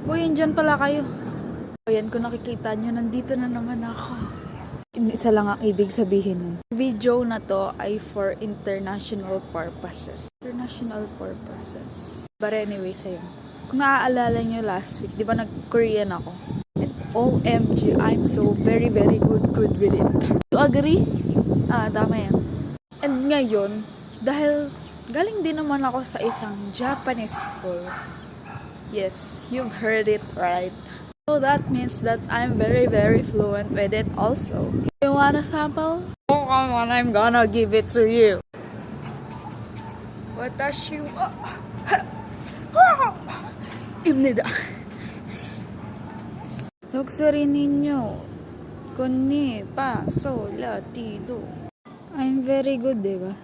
Uy, andyan pala kayo. Ayan, kung nakikita nyo, nandito na naman ako. Isa lang ang ibig sabihin nun. Video na to ay for international purposes. International purposes. But anyway, sa'yo. Kung naaalala nyo last week, di ba nag-Korean ako? And OMG, I'm so very good with it. You agree? Tama yan. And ngayon, dahil galing din naman ako sa isang Japanese school. Yes, you've heard it right. So that means that I'm very fluent with it also. You want a sample? Oh, come on, I'm gonna give it to you. Watashi wa ibnida. Tugsuri ninyo. Konni pa so la ti do. I'm very good, diba?